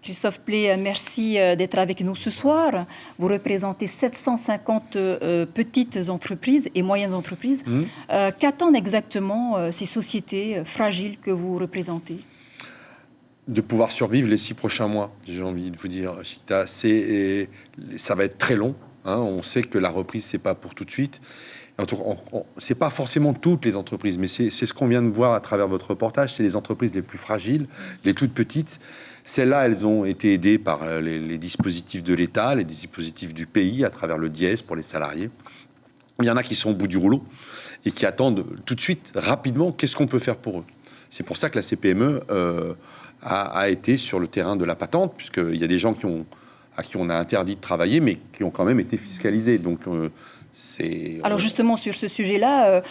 Christophe Pley, merci d'être avec nous ce soir. Vous représentez 750 petites entreprises et moyennes entreprises. Qu'attendent exactement ces sociétés fragiles que vous représentez? De pouvoir survivre les 6 prochains mois, j'ai envie de vous dire, Chita. Ça va être très long. Hein. On sait que la reprise, c'est pas pour tout de suite. C'est pas forcément toutes les entreprises, mais c'est ce qu'on vient de voir à travers votre reportage. C'est les entreprises les plus fragiles, les toutes petites. Celles-là, elles ont été aidées par les dispositifs de l'État, les dispositifs du pays, à travers le DIES pour les salariés. Il y en a qui sont au bout du rouleau et qui attendent tout de suite, rapidement, qu'est-ce qu'on peut faire pour eux. C'est pour ça que la CPME a été sur le terrain de la patente, puisqu'il y a des gens à qui on a interdit de travailler, mais qui ont quand même été fiscalisés. Donc, alors justement, sur ce sujet-là,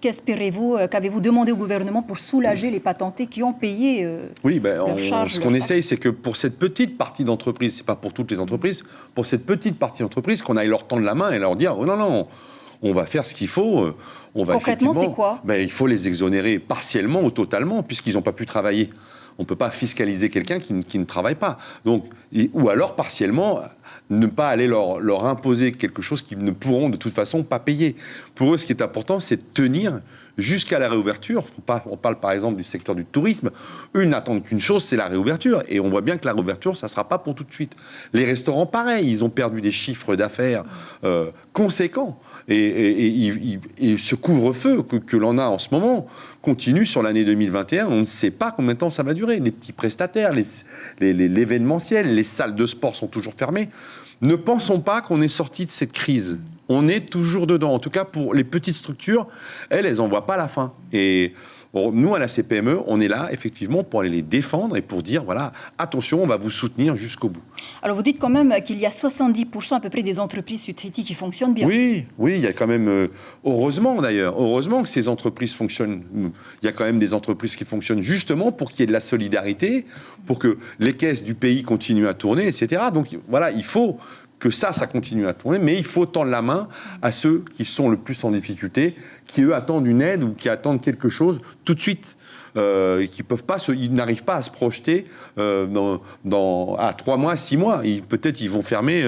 qu'espérez-vous, qu'avez-vous demandé au gouvernement pour soulager les patentés qui ont payé leurs charges? Ce qu'on essaye, c'est que pour cette petite partie d'entreprise, c'est pas pour toutes les entreprises, pour cette petite partie d'entreprise, qu'on aille leur tendre la main et leur dire « Oh non, non !» On va faire ce qu'il faut. Concrètement, c'est quoi? Il faut les exonérer partiellement ou totalement, puisqu'ils n'ont pas pu travailler. On ne peut pas fiscaliser quelqu'un qui ne travaille pas. Donc, ou alors, partiellement, ne pas aller leur imposer quelque chose qu'ils ne pourront de toute façon pas payer. Pour eux, ce qui est important, c'est de tenir jusqu'à la réouverture. On parle par exemple du secteur du tourisme. Eux n'attendent qu'une chose, c'est la réouverture. Et on voit bien que la réouverture, ça ne sera pas pour tout de suite. Les restaurants, pareil, ils ont perdu des chiffres d'affaires conséquents. Et ce couvre-feu que l'on a en ce moment continue sur l'année 2021. On ne sait pas combien de temps ça va durer. Les petits prestataires, l'événementiel, les salles de sport sont toujours fermées. Ne pensons pas qu'on est sorti de cette crise. On est toujours dedans. En tout cas, pour les petites structures, elles n'en voient pas la fin. Et bon, nous, à la CPME, on est là, effectivement, pour aller les défendre et pour dire, voilà, attention, on va vous soutenir jusqu'au bout. Alors, vous dites quand même qu'il y a 70% à peu près des entreprises sur Tahiti qui fonctionnent bien. Oui, il y a quand même, heureusement d'ailleurs, heureusement que ces entreprises fonctionnent. Il y a quand même des entreprises qui fonctionnent justement pour qu'il y ait de la solidarité, pour que les caisses du pays continuent à tourner, etc. Donc, voilà, il faut que ça continue à tourner, mais il faut tendre la main à ceux qui sont le plus en difficulté, qui eux attendent une aide ou qui attendent quelque chose tout de suite. Ils n'arrivent pas à se projeter à 3 mois, 6 mois. Peut-être ils vont fermer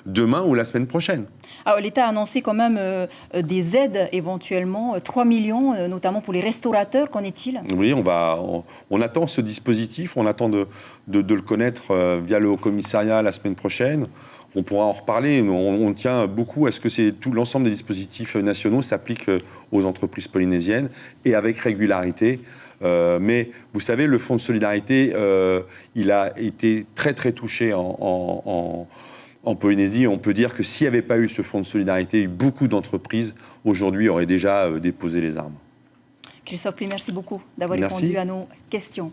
demain ou la semaine prochaine. Alors l'État a annoncé quand même des aides éventuellement, 3 millions, notamment pour les restaurateurs. Qu'en est-il? Oui, on attend ce dispositif, on attend de le connaître via le Haut-Commissariat la semaine prochaine. On pourra en reparler. On tient beaucoup à ce que l'ensemble des dispositifs nationaux s'appliquent aux entreprises polynésiennes et avec régularité. Mais vous savez, le fonds de solidarité, il a été très très touché en Polynésie. On peut dire que s'il n'y avait pas eu ce fonds de solidarité, beaucoup d'entreprises aujourd'hui auraient déjà déposé les armes. Christophe Pley, merci beaucoup d'avoir répondu à nos questions.